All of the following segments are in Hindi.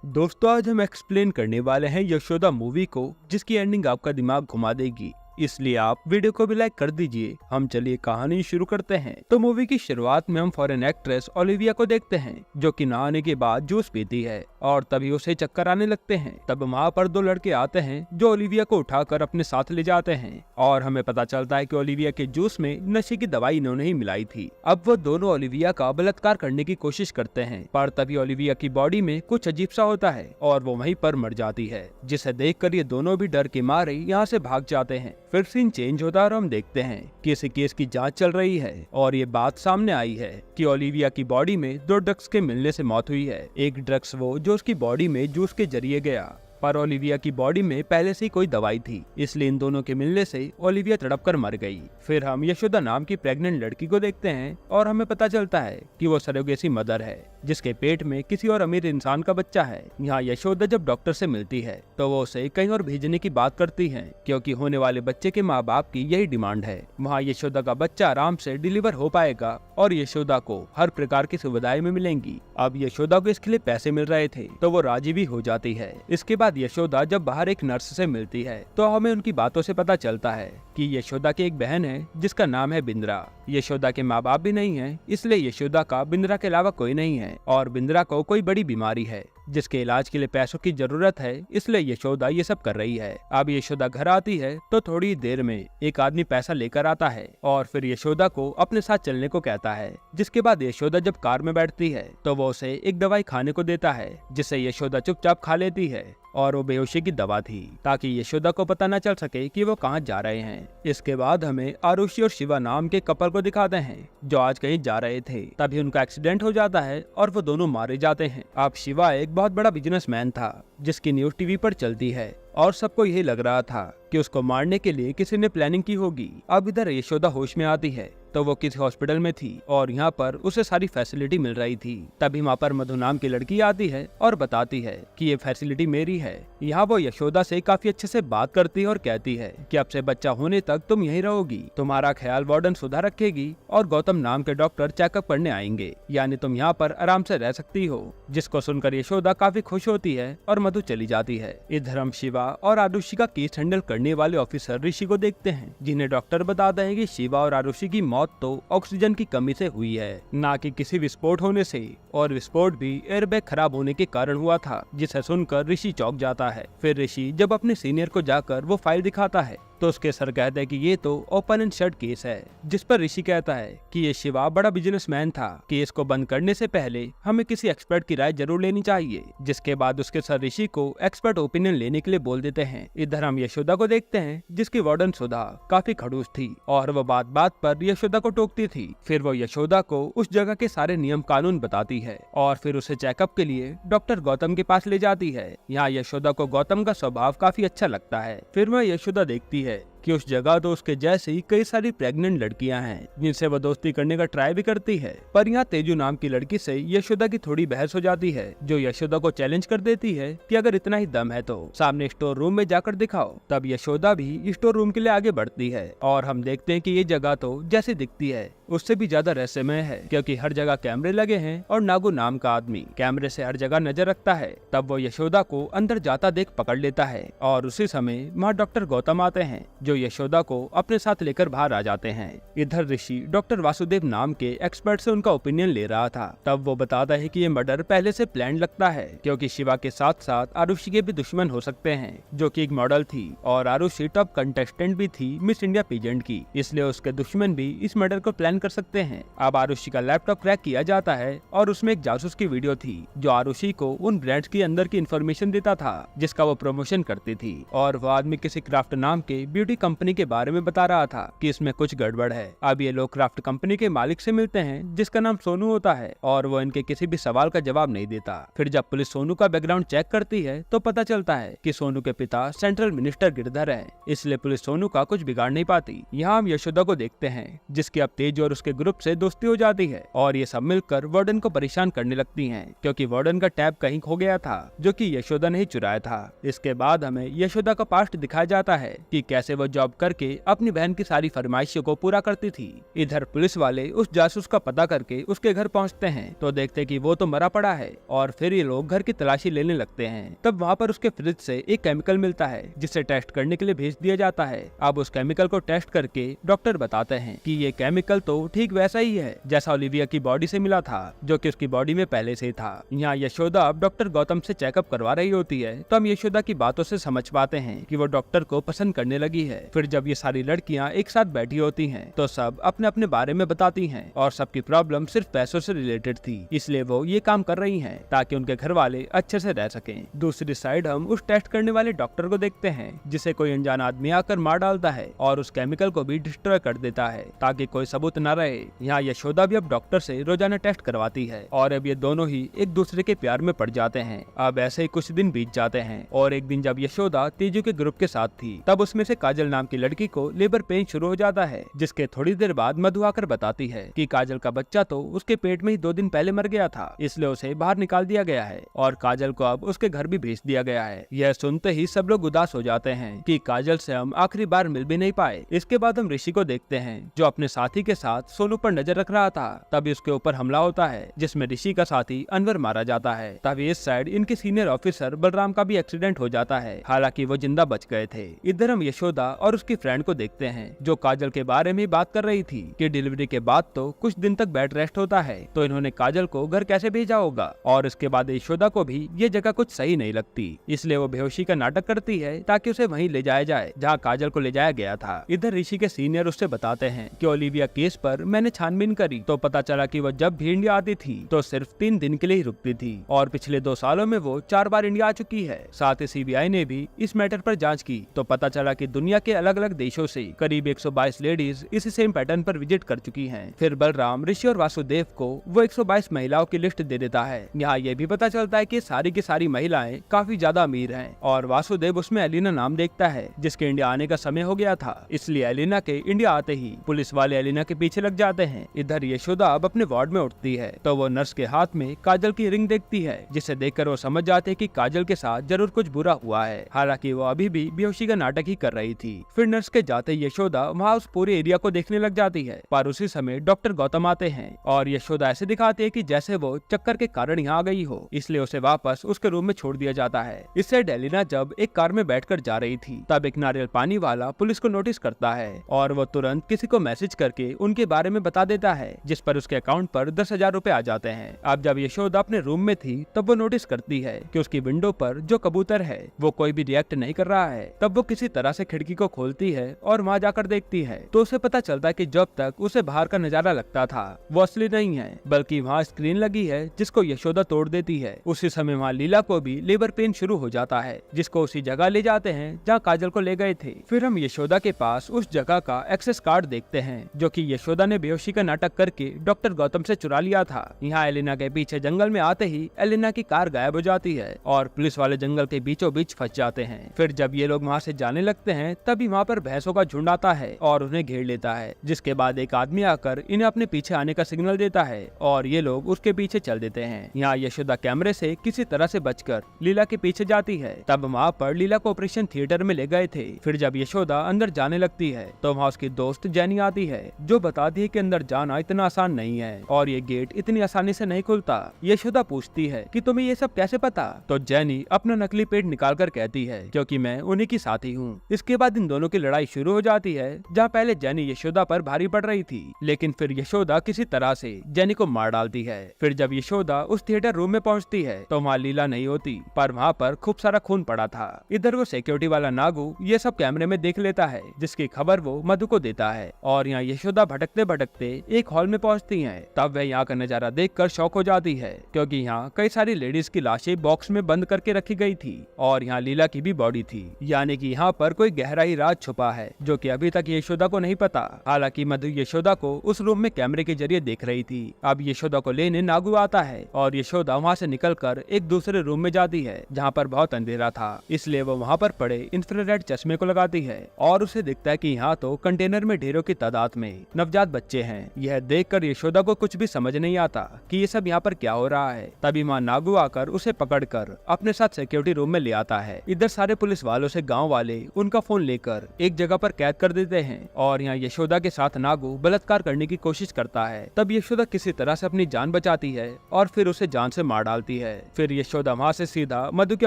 दोस्तों आज हम एक्सप्लेन करने वाले हैं यशोदा मूवी को, जिसकी एंडिंग आपका दिमाग घुमा देगी। इसलिए आप वीडियो को भी लाइक कर दीजिए। हम चलिए कहानी शुरू करते हैं। तो मूवी की शुरुआत में हम फॉरेन एक्ट्रेस ओलिविया को देखते हैं, जो कि नहाने के बाद जूस पीती है और तभी उसे चक्कर आने लगते हैं। तब वहाँ पर दो लड़के आते हैं जो ओलिविया को उठाकर अपने साथ ले जाते हैं और हमें पता चलता है कि ओलिविया के जूस में नशे की दवाई इन्होंने ही मिलाई थी। अब वो दोनों ओलिविया का बलात्कार करने की कोशिश करते हैं, पर तभी ओलिविया की बॉडी में कुछ अजीब सा होता है और वो वहीं पर मर जाती है, जिसे देखकर ये दोनों भी डर के मारे यहाँ से भाग जाते हैं। फिर सीन चेंज होता है और हम देखते हैं कि इस केस की जांच चल रही है और ये बात सामने आई है कि ओलिविया की बॉडी में दो ड्रग्स के मिलने से मौत हुई है। एक ड्रग्स वो जो उसकी बॉडी में जूस के जरिए गया, पर ओलिविया की बॉडी में पहले से ही कोई दवाई थी, इसलिए इन दोनों के मिलने से ओलिविया तड़प कर मर गई। फिर हम यशोदा नाम की प्रेग्नेंट लड़की को देखते हैं और हमें पता चलता है कि वो सरोगेसी मदर है, जिसके पेट में किसी और अमीर इंसान का बच्चा है। यहाँ यशोदा जब डॉक्टर से मिलती है तो वो उसे कहीं और भेजने की बात करती है, क्योंकि होने वाले बच्चे के माँ बाप की यही डिमांड है। वहाँ यशोदा का बच्चा आराम से डिलीवर हो पाएगा और यशोदा को हर प्रकार की सुविधाएं में मिलेंगी। अब यशोदा को इसके लिए पैसे मिल रहे थे तो वो राजी भी हो जाती है। इसके बाद यशोदा जब बाहर एक नर्स से मिलती है तो हमें उनकी बातों से पता चलता है कि यशोदा की एक बहन है जिसका नाम है बिंद्रा। यशोदा के माँ बाप भी नहीं है, इसलिए यशोदा का बिंद्रा के अलावा कोई नहीं है और बिंद्रा को कोई बड़ी बीमारी है जिसके इलाज के लिए पैसों की जरूरत है, इसलिए यशोदा ये सब कर रही है। अब यशोदा घर आती है तो थोड़ी देर में एक आदमी पैसा लेकर आता है और फिर यशोदा को अपने साथ चलने को कहता है। जिसके बाद यशोदा जब कार में बैठती है तो वो उसे एक दवाई खाने को देता है, जिसे यशोदा चुपचाप खा लेती है और वो बेहोशी की दवा थी, ताकि यशोदा को पता न चल सके कि वो कहाँ जा रहे हैं। इसके बाद हमें आरुषि और शिवा नाम के कपल को दिखाते हैं जो आज कहीं जा रहे थे। तभी उनका एक्सीडेंट हो जाता है और वो दोनों मारे जाते हैं। अब शिवा एक बहुत बड़ा बिजनेसमैन था जिसकी न्यूज टीवी पर चलती है और सबको यही लग रहा था कि उसको मारने के लिए किसी ने प्लानिंग की होगी। अब इधर यशोदा होश में आती है तो वो किसी हॉस्पिटल में थी और यहाँ पर उसे सारी फैसिलिटी मिल रही थी। तभी वहाँ पर मधु नाम की लड़की आती है और बताती है कि ये फैसिलिटी मेरी है। यहाँ वो यशोदा से काफी अच्छे से बात करती है और कहती है कि अब से बच्चा होने तक तुम यहीं रहोगी, तुम्हारा ख्याल वार्डन सुधा रखेगी और गौतम नाम के डॉक्टर चेकअप करने आएंगे, यानी तुम यहाँ पर आराम से रह सकती हो। जिसको सुनकर यशोदा काफी खुश होती है और मधु चली जाती है। इधर हम शिवा और आरुषि का केस हैंडल करने वाले ऑफिसर ऋषि को देखते हैं, जिन्हें डॉक्टर बताते हैं कि शिवा और आरुषि की मौत तो ऑक्सीजन की कमी से हुई है, ना कि किसी विस्फोट होने से, और विस्फोट भी एयरबैग खराब होने के कारण हुआ था। जिसे सुनकर ऋषि चौंक जाता है। फिर ऋषि जब अपने सीनियर को जाकर वो फाइल दिखाता है तो उसके सर कहते हैं कि ये तो ओपन एंड शट केस है, जिस पर ऋषि कहता है कि ये शिवा बड़ा बिजनेसमैन था, केस को बंद करने से पहले हमें किसी एक्सपर्ट की राय जरूर लेनी चाहिए। जिसके बाद उसके सर ऋषि को एक्सपर्ट ओपिनियन लेने के लिए बोल देते हैं। इधर हम यशोदा को देखते हैं, जिसकी वार्डन सुधा काफी खड़ूस थी और वो बात बात पर यशोदा को टोकती थी। फिर वो यशोदा को उस जगह के सारे नियम कानून बताती है और फिर उसे चेकअप के लिए डॉक्टर गौतम के पास ले जाती है। यहाँ यशोदा को गौतम का स्वभाव काफी अच्छा लगता है। फिर वह यशोदा देखती है कि उस जगह तो उसके जैसी कई सारी प्रेग्नेंट लड़कियां हैं जिनसे वो दोस्ती करने का ट्राई भी करती है, पर यहाँ तेजू नाम की लड़की से यशोदा की थोड़ी बहस हो जाती है, जो यशोदा को चैलेंज कर देती है कि अगर इतना ही दम है तो सामने स्टोर रूम में जाकर दिखाओ। तब यशोदा भी स्टोर रूम के लिए आगे बढ़ती है और हम देखते हैं कि ये जगह तो जैसी दिखती है उससे भी ज्यादा रहस्यमय है, क्योंकि हर जगह कैमरे लगे हैं और नागू नाम का आदमी कैमरे से हर जगह नजर रखता है। तब वो यशोदा को अंदर जाता देख पकड़ लेता है और उसी समय वहाँ डॉक्टर गौतम आते हैं, जो यशोदा को अपने साथ लेकर बाहर आ जाते हैं। इधर ऋषि डॉक्टर वासुदेव नाम के एक्सपर्ट से उनका ओपिनियन ले रहा था। तब वो बताता है कि ये मर्डर पहले से प्लान लगता है, क्योंकि शिवा के साथ साथ आरुषि के भी दुश्मन हो सकते हैं, जो कि एक मॉडल थी और आरुषि टॉप कंटेस्टेंट भी थी मिस इंडिया पीजेंट की, इसलिए उसके दुश्मन भी इस मर्डर को प्लान कर सकते हैं। अब आरुषि का लैपटॉप क्रैक किया जाता है और उसमें एक जासूस की वीडियो थी जो आरुषि को उन ब्रांड्स के अंदर की इन्फॉर्मेशन देता था जिसका वो प्रमोशन करती थी, और वो आदमी किसी क्राफ्ट नाम के ब्यूटी कंपनी के बारे में बता रहा था कि इसमें कुछ गड़बड़ है। अब ये लोग क्राफ्ट कंपनी के मालिक से मिलते हैं, जिसका नाम सोनू होता है, और वो इनके किसी भी सवाल का जवाब नहीं देता। फिर जब पुलिस सोनू का बैकग्राउंड चेक करती है तो पता चलता है कि सोनू के पिता सेंट्रल मिनिस्टर गिरधर है, इसलिए पुलिस सोनू का कुछ बिगाड़ नहीं पाती। यहाँ हम यशोदा को देखते हैं, जिसकी अब तेज और उसके ग्रुप से दोस्ती हो जाती है और ये सब मिलकर वार्डन को परेशान करने लगती हैं, क्योंकि वार्डन का टैब कहीं खो गया था, जो कि यशोदा ने ही चुराया था। इसके बाद हमें यशोदा का पास्ट दिखाया जाता है कि कैसे वो जॉब करके अपनी बहन की सारी फरमाइशों को पूरा करती थी। इधर पुलिस वाले उस जासूस का पता करके उसके घर पहुंचते हैं तो देखते कि वो तो मरा पड़ा है और फिर ये लोग घर की तलाशी लेने लगते हैं। तब वहाँ पर उसके फ्रिज से एक केमिकल मिलता है जिसे टेस्ट करने के लिए भेज दिया जाता है। अब उस केमिकल को टेस्ट करके डॉक्टर बताते हैं कि ये केमिकल तो ठीक वैसा ही है जैसा ओलिविया की बॉडी से मिला था, जो कि उसकी बॉडी में पहले से था। यहाँ यशोदा अब डॉक्टर गौतम से चेकअप करवा रही होती है तो हम यशोदा की बातों से समझ पाते हैं कि वो डॉक्टर को पसंद करने लगी है। फिर जब ये सारी लड़कियां एक साथ बैठी होती हैं तो सब अपने अपने बारे में बताती हैं और सबकी प्रॉब्लम सिर्फ पैसों से रिलेटेड थी, इसलिए वो ये काम कर रही हैं ताकि उनके घर वाले अच्छे से रह सकें। दूसरी साइड हम उस टेस्ट करने वाले डॉक्टर को देखते हैं जिसे कोई अनजान आदमी आकर मार डालता है और उस केमिकल को भी डिस्ट्रॉय कर देता है ताकि कोई सबूत न रहे। यहाँ यशोदा भी अब डॉक्टर से रोजाना टेस्ट करवाती है और अब ये दोनों ही एक दूसरे के प्यार में पड़ जाते हैं। अब ऐसे ही कुछ दिन बीत जाते हैं और एक दिन जब यशोदा तेजू के ग्रुप के साथ थी तब उसमें से काजल नाम की लड़की को लेबर पेन शुरू हो जाता है, जिसके थोड़ी देर बाद मधु आकर बताती है कि काजल का बच्चा तो उसके पेट में ही 2 दिन पहले मर गया था, इसलिए उसे बाहर निकाल दिया गया है और काजल को अब उसके घर भी भेज दिया गया है। यह सुनते ही सब लोग उदास हो जाते हैं कि काजल से हम आखिरी बार मिल भी नहीं पाए। इसके बाद हम ऋषि को देखते हैं जो अपने साथी के साथ सोनू पर नजर रख रहा था। तभी उसके ऊपर हमला होता है जिसमें ऋषि का साथी अनवर मारा जाता है। तभी इस साइड इनके सीनियर ऑफिसर बलराम का भी एक्सीडेंट हो जाता है, हालांकि वो जिंदा बच गए थे। इधर हम यशोदा और उसकी फ्रेंड को देखते हैं जो काजल के बारे में बात कर रही थी कि डिलीवरी के बाद तो कुछ दिन तक बेड रेस्ट होता है, तो इन्होंने काजल को घर कैसे भेजा होगा। और इसके बाद यशोदा को भी ये जगह कुछ सही नहीं लगती, इसलिए वो बेहोशी का नाटक करती है ताकि उसे वहीं ले जाया जाए जहाँ काजल को ले जाया गया था। इधर ऋषि के सीनियर उससे बताते हैं कि ओलिविया केस पर मैंने छानबीन करी तो पता चला कि वो जब भी इंडिया आती थी तो सिर्फ 3 दिन के लिए ही रुकती थी और पिछले 2 सालों में वो 4 बार इंडिया आ चुकी है। साथ ही सीबीआई ने भी इस मैटर पर जांच की तो पता चला कि दुनिया के अलग अलग देशों से करीब 122 लेडीज इसी सेम पैटर्न पर विजिट कर चुकी हैं। फिर बलराम, ऋषि और वासुदेव को वो 122 महिलाओं की लिस्ट दे देता है। यहाँ ये भी पता चलता है कि सारी की सारी महिलाएं काफी ज्यादा अमीर हैं और वासुदेव उसमें एलिना नाम देखता है जिसके इंडिया आने का समय हो गया था, इसलिए एलिना के इंडिया आते ही पुलिस वाले एलिना के पीछे लग जाते हैं। इधर यशोदा अब अपने वार्ड में उठती है तो वो नर्स के हाथ में काजल की रिंग देखती है, जिसे देखकर वो समझ जाते हैं कि काजल के साथ जरूर कुछ बुरा हुआ है। हालांकि वो अभी भी बेहोशी का नाटक ही कर रही थी। फिर नर्स के जाते यशोदा वहाँ उस पूरे एरिया को देखने लग जाती है, पर उसी समय डॉक्टर गौतम आते हैं और यशोदा ऐसे दिखाती है कि जैसे वो चक्कर के कारण यहाँ आ गई हो, इसलिए उसे वापस उसके रूम में छोड़ दिया जाता है। इससे एलिना जब एक कार में बैठकर जा रही थी तब एक नारियल पानी वाला पुलिस को नोटिस करता है और वो तुरंत किसी को मैसेज करके उनके बारे में बता देता है, जिस पर उसके अकाउंट पर 10,000 रुपए आ जाते हैं। अब जब यशोदा अपने रूम में थी तब वो नोटिस करती है कि उसकी विंडो पर जो कबूतर है वो कोई भी रिएक्ट नहीं कर रहा है। तब वो किसी तरह से खिड़की को खोलती है और वहाँ जाकर देखती है तो उसे पता चलता है कि जब तक उसे बाहर का नजारा लगता था वो असली नहीं है, बल्कि वहाँ स्क्रीन लगी है जिसको यशोदा तोड़ देती है। उसी समय वहाँ लीला को भी लेबर पेन शुरू हो जाता है, जिसको उसी जगह ले जाते हैं जहाँ काजल को ले गए थे। फिर हम यशोदा के पास उस जगह का एक्सेस कार्ड देखते हैं जो कि यशोदा ने बेहोशी का नाटक करके डॉक्टर गौतम से चुरा लिया था। यहाँ एलिना के पीछे जंगल में आते ही एलिना की कार गायब हो जाती है और पुलिस वाले जंगल के बीचों बीच फंस जाते हैं। फिर जब ये लोग वहाँ से जाने लगते हैं तभी वहाँ पर भैंसों का झुंड आता है और उन्हें घेर लेता है, जिसके बाद एक आदमी आकर इन्हें अपने पीछे आने का सिग्नल देता है और ये लोग उसके पीछे चल देते हैं। यहाँ यशोदा कैमरे से किसी तरह से बचकर लीला के पीछे जाती है। तब वहाँ पर लीला को ऑपरेशन थिएटर में ले गए थे। फिर जब यशोदा अंदर जाने लगती है तो वहाँ उसकी दोस्त जेनी आती है जो बताती है कि अंदर जाना इतना आसान नहीं है और ये गेट इतनी आसानी से नहीं खुलता। यशोदा पूछती है कि तुम्हें ये सब कैसे पता, तो जेनी अपना नकली पेट निकाल कर कहती है क्योंकि मैं उन्हीं की साथी हूँ। इसके बाद इन दोनों की लड़ाई शुरू हो जाती है, जहाँ पहले जेनी यशोदा पर भारी पड़ रही थी, लेकिन फिर यशोदा किसी तरह से जेनी को मार डालती है। फिर जब यशोदा उस थिएटर रूम में पहुँचती है तो वहाँ लीला नहीं होती, पर वहाँ पर खूब सारा खून पड़ा था। इधर वो सिक्योरिटी वाला नागू ये सब कैमरे में देख लेता है, जिसकी खबर वो मधु को देता है और यहाँ यशोदा भटकते भटकते एक हॉल में पहुँचती है। तब वह यहाँ का नजारा देखकर शॉक हो जाती है क्योंकि यहाँ कई सारी लेडीज की लाशें बॉक्स में बंद करके रखी गई थी और यहाँ लीला की भी बॉडी थी, यानी कि यहाँ पर कोई गहरा ही राज छुपा है जो कि अभी तक यशोदा को नहीं पता। हालांकि मधु यशोदा को उस रूम में कैमरे के जरिए देख रही थी। अब यशोदा को लेने नागू आता है और यशोदा वहाँ से निकलकर एक दूसरे रूम में जाती है जहाँ पर बहुत अंधेरा था, इसलिए वो वहाँ पर पड़े इंफ्रारेड चश्मे को लगाती है और उसे दिखता है कि यहाँ तो कंटेनर में ढेरों की तादाद में नवजात बच्चे हैं। यह देखकर यशोदा को कुछ भी समझ नहीं आता कि ये सब यहाँ पर क्या हो रहा है। तभी माँ नागू आकर उसे पकड़कर अपने साथ सिक्योरिटी रूम में ले आता है। इधर सारे पुलिस वालों से गांव वाले उनका फोन लेकर लेकर एक जगह पर कैद कर देते हैं और यहाँ यशोदा के साथ नागू बलात्कार करने की कोशिश करता है। तब यशोदा किसी तरह से अपनी जान बचाती है और फिर उसे जान से मार डालती है। फिर यशोदा वहाँ से सीधा मधु के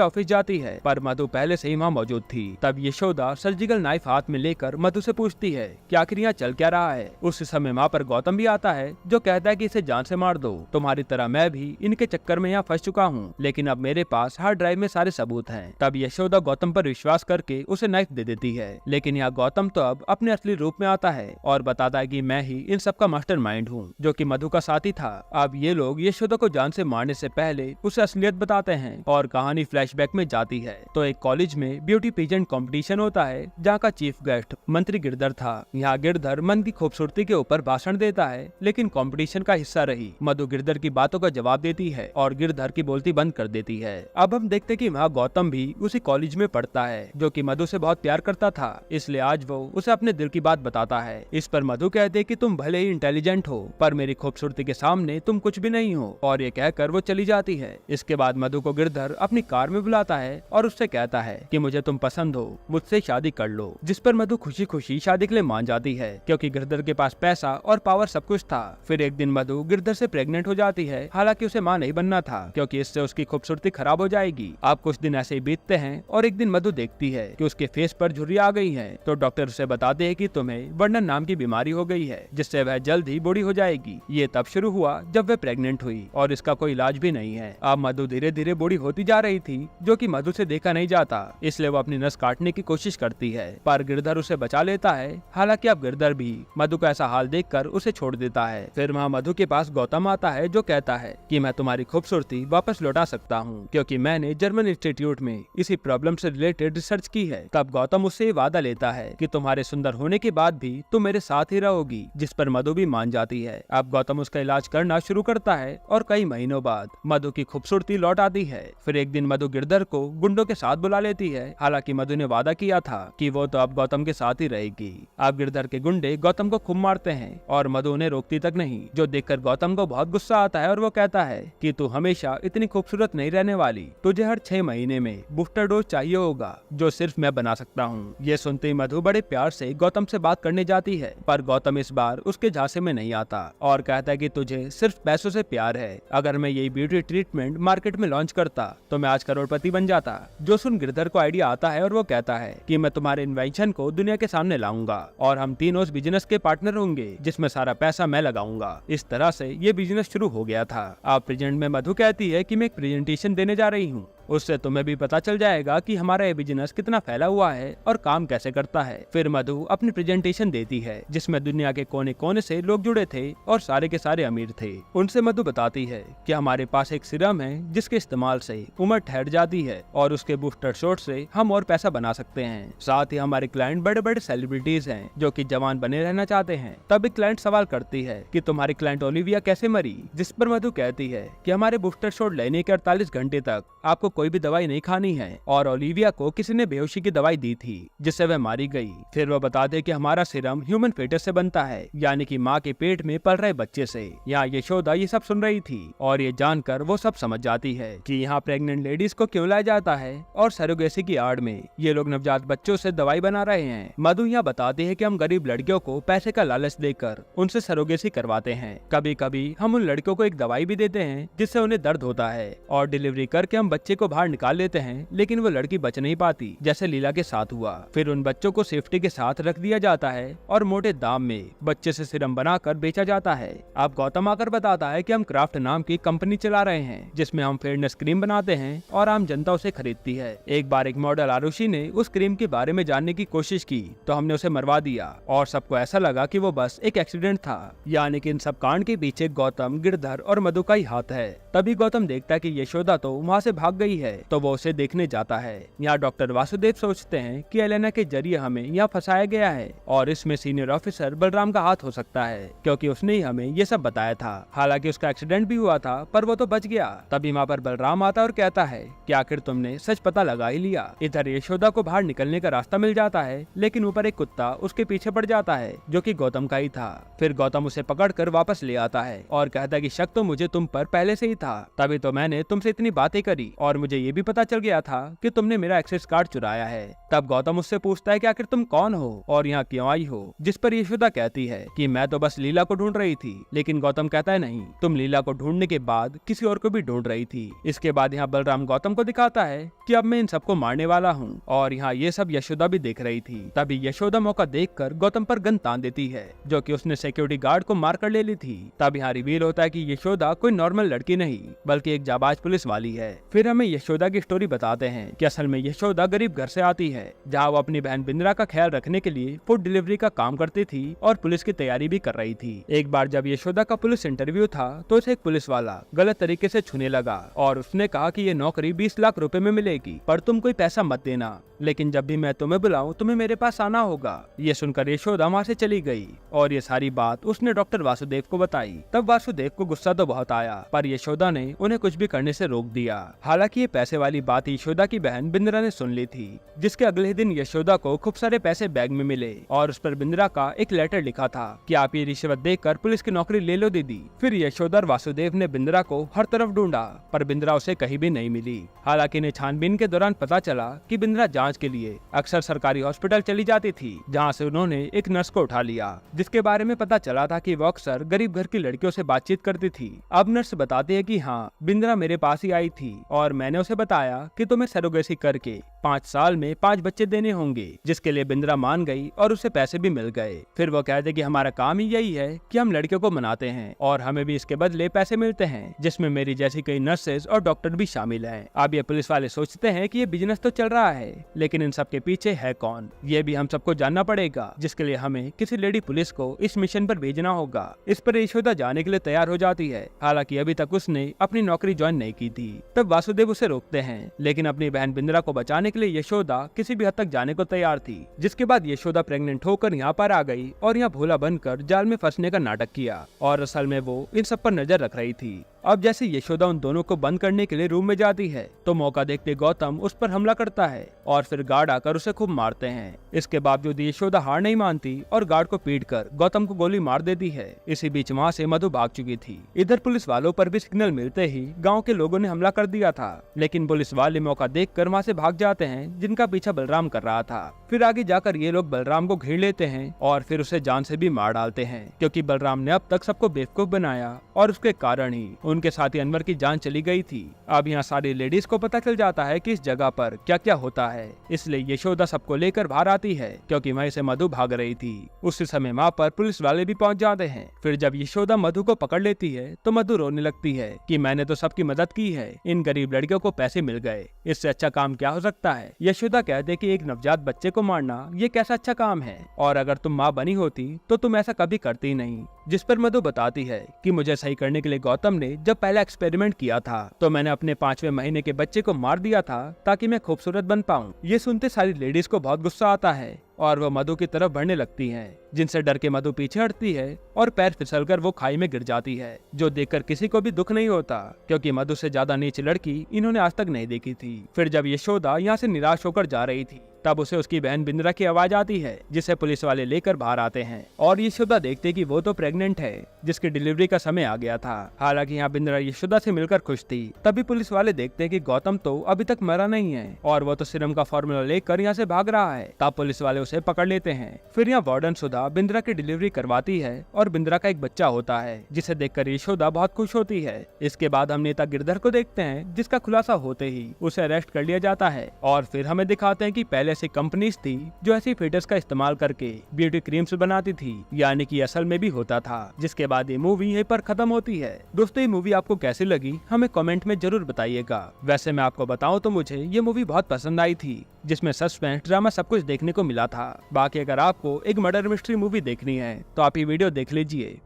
ऑफिस जाती है, पर मधु पहले से ही वहाँ मौजूद थी। तब यशोदा सर्जिकल नाइफ हाथ में लेकर मधु से पूछती है कि आखिर यहाँ चल क्या रहा है। उस समय वहाँ पर गौतम भी आता है जो कहता है कि इसे जान से मार दो, तुम्हारी तरह मैं भी इनके चक्कर में यहाँ फंस चुका हूँ, लेकिन अब मेरे पास हार्ड ड्राइव में सारे सबूत हैं। तब यशोदा गौतम पर विश्वास करके उसे नाइफ दे देती है, लेकिन यहाँ गौतम तो अब अपने असली रूप में आता है और बताता है कि मैं ही इन सब का मास्टरमाइंड हूँ, जो कि मधु का साथी था। अब ये लोग यशोदा को जान से मारने से पहले उसे असलियत बताते हैं और कहानी फ्लैशबैक में जाती है तो एक कॉलेज में ब्यूटी पेजेंट कंपटीशन होता है, जहाँ का चीफ गेस्ट मंत्री गिरधर था। यहाँ गिरधर मन की खूबसूरती के ऊपर भाषण देता है, लेकिन कंपटीशन का हिस्सा रही मधु गिरधर की बातों का जवाब देती है और गिरधर की बोलती बंद कर देती है। अब हम देखते कि वहाँ गौतम भी उसी कॉलेज में पढ़ता है, जो कि मधु से बहुत प्यार करता था, इसलिए आज वो उसे अपने दिल की बात बताता है। इस पर मधु कहते कि तुम भले ही इंटेलिजेंट हो, पर मेरी खूबसूरती के सामने तुम कुछ भी नहीं हो, और ये कहकर वो चली जाती है। इसके बाद मधु को गिरधर अपनी कार में बुलाता है और उससे कहता है कि मुझे तुम पसंद हो, मुझसे शादी कर लो। जिस पर मधु खुशी खुशी शादी के लिए मान जाती है, क्योंकि गिरधर के पास पैसा और पावर सब कुछ था। फिर एक दिन मधु गिरधर से प्रेग्नेंट हो जाती है, हालांकि उसे मां नहीं बनना था, क्योंकि इससे उसकी खूबसूरती खराब हो जाएगी। अब कुछ दिन ऐसे ही बीतते हैं और एक दिन मधु देखती है कि उसके फेस पर झुर्रियां आ गई हैं, तो डॉक्टर उसे बताते हैं कि तुम्हें वर्णन नाम की बीमारी हो गई है, जिससे वह जल्द ही बूढ़ी हो जाएगी। ये तब शुरू हुआ जब वह प्रेग्नेंट हुई और इसका कोई इलाज भी नहीं है। अब मधु धीरे धीरे बूढ़ी होती जा रही थी, जो कि मधु से देखा नहीं जाता, इसलिए वो अपनी नस काटने की कोशिश करती है, पर गिरधर उसे बचा लेता है। हालांकि अब गिरधर भी मधु का ऐसा हाल देखकर उसे छोड़ देता है। फिर वहाँ मधु के पास गौतम आता है, जो कहता है कि मैं तुम्हारी खूबसूरती वापस लौटा सकता हूँ, क्योंकि मैंने जर्मन इंस्टीट्यूट में इसी प्रॉब्लम से रिलेटेड रिसर्च की है। तब गौतम उससे वादा लेता है कि तुम्हारे सुंदर होने के बाद भी तुम मेरे साथ ही रहोगी, जिस पर मधु भी मान जाती है। अब गौतम उसका इलाज करना शुरू करता है और कई महीनों बाद मधु की खूबसूरती लौट आती है। फिर एक दिन मधु गिरधर को गुंडों के साथ बुला लेती है, हालांकि मधु ने वादा किया था कि वो तो अब गौतम के साथ ही रहेगी। अब गिरधर के गुंडे गौतम को खूब मारते हैं और मधु उन्हें रोकती तक नहीं, जो देखकर गौतम को बहुत गुस्सा आता है और वो कहता है कि तू हमेशा इतनी खूबसूरत नहीं रहने वाली, तुझे हर 6 महीने में बूस्टर डोज चाहिए होगा, जो सिर्फ मैं बना सकता हूँ। ये सुनते ही मधु बड़े प्यार से गौतम से बात करने जाती है, पर गौतम इस बार उसके झांसे में नहीं आता और कहता है कि तुझे सिर्फ पैसों से प्यार है। अगर मैं यही ब्यूटी ट्रीटमेंट मार्केट में लॉन्च करता तो मैं आज करोड़पति बन जाता। जो सुन गिरधर को आइडिया आता है और वो कहता है कि मैं तुम्हारे इन्वेंशन को दुनिया के सामने लाऊंगा और हम तीनों उस बिजनेस के पार्टनर होंगे, जिसमें सारा पैसा मैं लगाऊंगा। इस तरह से ये बिजनेस शुरू हो गया था। अब प्रेजेंट में मधु कहती है कि मैं एक प्रेजेंटेशन देने जा रही हूँ, उससे तुम्हें भी पता चल जाएगा कि हमारा ये बिजनेस कितना फैला हुआ है और काम कैसे करता है। फिर मधु अपनी प्रेजेंटेशन देती है, जिसमें दुनिया के कोने कोने से लोग जुड़े थे और सारे के सारे अमीर थे। उनसे मधु बताती है कि हमारे पास एक सीरम है, जिसके इस्तेमाल से उम्र ठहर जाती है और उसके बूस्टर शॉट से हम और पैसा बना सकते हैं। साथ ही हमारे क्लाइंट बड़े बड़े सेलिब्रिटीज हैं, जो कि जवान बने रहना चाहते हैं। तब एक क्लाइंट सवाल करती है कि तुम्हारी क्लाइंट ओलिविया कैसे मरी, जिस पर मधु कहती है कि हमारे बूस्टर शॉट लेने के 48 घंटे तक आपको कोई भी दवाई नहीं खानी है और ओलिविया को किसी ने बेहोशी की दवाई दी थी, जिससे वह मारी गई। फिर वह बताते कि हमारा सीरम ह्यूमन फेटस से बनता है, यानी कि माँ के पेट में पल रहे बच्चे से। यहाँ यशोदा ये सब सुन रही थी और ये जानकर वो सब समझ जाती है कि यहाँ प्रेग्नेंट लेडीज को क्यों लाया जाता है और सरोगेसी की आड़ में ये लोग नवजात बच्चों से दवाई बना रहे हैं। मधु यहाँ बताती है कि हम गरीब लड़कियों को पैसे का लालच देकर उनसे सरोगेसी करवाते हैं। कभी कभी हम उन लड़कियों को एक दवाई भी देते हैं, जिससे उन्हें दर्द होता है, और डिलीवरी करके हम बच्चे को बाहर निकाल लेते हैं, लेकिन वो लड़की बच नहीं पाती, जैसे लीला के साथ हुआ। फिर उन बच्चों को सेफ्टी के साथ रख दिया जाता है और मोटे दाम में बच्चे से सीरम बनाकर बेचा जाता है। अब गौतम आकर बताता है कि हम क्राफ्ट नाम की कंपनी चला रहे हैं, जिसमें हम फेयरनेस क्रीम बनाते हैं और आम जनता उसे खरीदती है। एक बार एक मॉडल आरुषि ने उस क्रीम के बारे में जानने की कोशिश की तो हमने उसे मरवा दिया और सबको ऐसा लगा कि वो बस एक एक्सीडेंट था। यानी कि इन सब कांड के पीछे गौतम, गिरधर और मधु का ही हाथ है। तभी गौतम देखता है कि यशोदा तो वहाँ से भाग गई है, तो वो उसे देखने जाता है। यहाँ डॉक्टर वासुदेव सोचते हैं कि एलेना के जरिए हमें यहाँ फंसाया गया है और इसमें सीनियर ऑफिसर बलराम का हाथ हो सकता है, क्योंकि उसने ही हमें ये सब बताया था। हालांकि उसका एक्सीडेंट भी हुआ था, पर वो तो बच गया। तभी वहाँ पर बलराम आता और कहता है कि आखिर तुमने सच पता लगा ही लिया। इधर यशोदा को बाहर निकलने का रास्ता मिल जाता है, लेकिन ऊपर एक कुत्ता उसके पीछे पड़ जाता है, जो कि गौतम का ही था। फिर गौतम उसे पकड़कर वापस ले आता है और कहता है कि शक तो मुझे तुम पर पहले से ही था, तभी तो मैंने तुमसे इतनी बातें करी और मुझे ये भी पता चल गया था कि तुमने मेरा एक्सेस कार्ड चुराया है। तब गौतम उससे पूछता है कि आखिर तुम कौन हो और यहाँ क्यों आई हो, जिस पर यशोदा कहती है कि मैं तो बस लीला को ढूंढ रही थी। लेकिन गौतम कहता है नहीं, तुम लीला को ढूंढने के बाद किसी और को भी ढूंढ रही थी। इसके बाद यहाँ बलराम गौतम को दिखाता है कि अब मैं इन सबको मारने वाला हूँ और यहाँ ये सब यशोदा भी देख रही थी। तभी यशोदा मौका देखकर गौतम पर गन तान देती है, जो कि उसने सिक्योरिटी गार्ड को मार कर ले ली थी। तब यहाँ रिवील होता है कि यशोदा कोई नॉर्मल लड़की नहीं बल्कि एक जाबाज पुलिस वाली है। फिर हमें यशोदा की स्टोरी बताते हैं कि असल में यशोदा गरीब घर से आती है, जहाँ वो अपनी बहन बिंद्रा का ख्याल रखने के लिए फूड डिलीवरी का काम करती थी और पुलिस की तैयारी भी कर रही थी। एक बार जब यशोदा का पुलिस इंटरव्यू था तो उसे एक पुलिस वाला गलत तरीके से छूने लगा और उसने कहा कि ये नौकरी 20 लाख रुपए में मिलेगी, पर तुम कोई पैसा मत देना, लेकिन जब भी मैं तुम्हें बुलाऊं तुम्हें मेरे पास आना होगा। ये सुनकर यशोदा वहाँ से चली गई और ये सारी बात उसने डॉक्टर वासुदेव को बताई। तब वासुदेव को गुस्सा तो बहुत आया, पर यशोदा ने उन्हें कुछ भी करने से रोक दिया। हालांकि ये पैसे वाली बात यशोदा की बहन बिंद्रा ने सुन ली थी, जिसके अगले दिन यशोदा को खूब सारे पैसे बैग में मिले और उस पर बिंद्रा का एक लेटर लिखा था कि आप ये रिश्वत देकर पुलिस की नौकरी ले लो दीदी। फिर यशोदा और वासुदेव ने बिंद्रा को हर तरफ ढूंढा, पर बिंद्रा उसे कहीं भी नहीं मिली। हालांकि इन्हें छानबीन के दौरान पता चला कि बिंद्रा जांच के लिए अक्सर सरकारी हॉस्पिटल चली जाती थी, जहां से उन्होंने एक नर्स को उठा लिया, जिसके बारे में पता चला था कि वो अक्सर गरीब घर की लड़कियों से बातचीत करती थी। अब नर्स बताती है कि हाँ, बिंद्रा मेरे पास ही आई थी और मैंने उसे बताया कि तुम्हें सरोगेसी करके 5 साल में 5 बच्चे देने होंगे, जिसके लिए बिंद्रा मान गई और उसे पैसे भी मिल गए। फिर वो कहते कि हमारा काम ही यही है कि हम लड़कियों को मनाते हैं और हमें भी इसके बदले पैसे मिलते हैं, जिसमें मेरी जैसी कई नर्सेज और डॉक्टर भी शामिल हैं। अब ये पुलिस वाले सोचते हैं कि ये बिजनेस तो चल रहा है, लेकिन इन सब के पीछे है कौन, ये भी हम सबको जानना पड़ेगा, जिसके लिए हमें किसी लेडी पुलिस को इस मिशन पर भेजना होगा। इस पर यशोदा जाने के लिए तैयार हो जाती है, हालांकि अभी तक उसने अपनी नौकरी ज्वाइन नहीं की थी। तब वासुदेव उसे रोकते हैं, लेकिन अपनी बहन बिंद्रा को बचाने के लिए यशोदा किसी भी हद तक जाने को तैयार थी। जिसके बाद यशोदा प्रेग्नेंट होकर यहाँ पर आ गई और यहाँ भोला बनकर जाल में फंसने का नाटक किया और असल में वो इन सब पर नजर रख रही थी। अब जैसे यशोदा उन दोनों को बंद करने के लिए रूम में जाती है तो मौका देखते गौतम उस पर हमला करता है और फिर गार्ड आकर उसे खूब मारते हैं। इसके बावजूद यशोदा हार नहीं मानती और गार्ड को पीटकर गौतम को गोली मार देती है। इसी बीच वहाँ से मधु भाग चुकी थी। इधर पुलिस वालों पर भी सिग्नल मिलते ही गाँव के लोगों ने हमला कर दिया था, लेकिन पुलिस वाले मौका देखकर वहाँ से भाग जाते हैं, जिनका पीछा बलराम कर रहा था। फिर आगे जाकर ये लोग बलराम को घेर लेते हैं और फिर उसे जान से भी मार डालते हैं, क्योंकि बलराम ने अब तक सबको बेवकूफ बनाया और उसके कारण ही उनके साथी अनवर की जान चली गई थी। अब यहाँ सारी लेडीज को पता चल जाता है कि इस जगह पर क्या क्या होता है, इसलिए यशोदा सबको लेकर बाहर आती है, क्योंकि वहीं से मधु भाग रही थी। उसी समय वहाँ पर पुलिस वाले भी पहुँच जाते हैं। फिर जब यशोदा मधु को पकड़ लेती है तो मधु रोने लगती है कि मैंने तो सबकी मदद की है, इन गरीब लड़कियों को पैसे मिल गए, इससे अच्छा काम क्या हो सकता है। यशोदा कहते कि एक नवजात बच्चे को मारना ये कैसा अच्छा काम है, और अगर तुम माँ बनी होती तो तुम ऐसा कभी करती नहीं। जिस पर मधु बताती है कि मुझे सही करने के लिए गौतम ने जब पहला एक्सपेरिमेंट किया था तो मैंने अपने 5वें महीने के बच्चे को मार दिया था ताकि मैं खूबसूरत बन पाऊं। ये सुनते सारी लेडीज को बहुत गुस्सा आता है और वो मधु की तरफ बढ़ने लगती हैं, जिनसे डर के मधु पीछे हटती है और पैर फिसलकर वो खाई में गिर जाती है, जो देखकर किसी को भी दुख नहीं होता, क्योंकि मधु से ज्यादा नीच लड़की इन्होंने आज तक नहीं देखी थी। फिर जब यशोदा यहाँ से निराश होकर जा रही थी तब उसे उसकी बहन बिंद्रा की आवाज आती है, जिसे पुलिस वाले लेकर बाहर आते हैं और यशोदा देखते कि वो तो प्रेग्नेंट है, जिसकी डिलीवरी का समय आ गया था। हालांकि यहाँ बिंद्रा यशोदा से मिलकर खुश थी। तभी पुलिस वाले देखते हैं कि गौतम तो अभी तक मरा नहीं है और वो तो सीरम का फॉर्मूला लेकर यहाँ से भाग रहा है। तब पुलिस वाले उसे पकड़ लेते हैं। फिर यहाँ वार्डन सुधा बिंद्रा की डिलीवरी करवाती है और बिंद्रा का एक बच्चा होता है, जिसे देखकर यशोदा बहुत खुश होती है। इसके बाद हम नेता गिरधर को देखते हैं, जिसका खुलासा होते ही उसे अरेस्ट कर लिया जाता है और फिर हमें दिखाते हैं कि पहले ऐसी कंपनीज थी जो ऐसी फिल्टर्स का इस्तेमाल करके ब्यूटी क्रीम्स बनाती थी, यानी कि असल में भी होता था। जिसके बाद ये मूवी यहीं पर खत्म होती है। दोस्तों, ये मूवी आपको कैसी लगी हमें कमेंट में जरूर बताइएगा। वैसे मैं आपको बताऊं तो मुझे ये मूवी बहुत पसंद आई थी, जिसमें सस्पेंस ड्रामा सब कुछ देखने को मिला था। बाकी अगर आपको एक मर्डर मिस्ट्री मूवी देखनी है तो आप ये वीडियो देख लीजिए।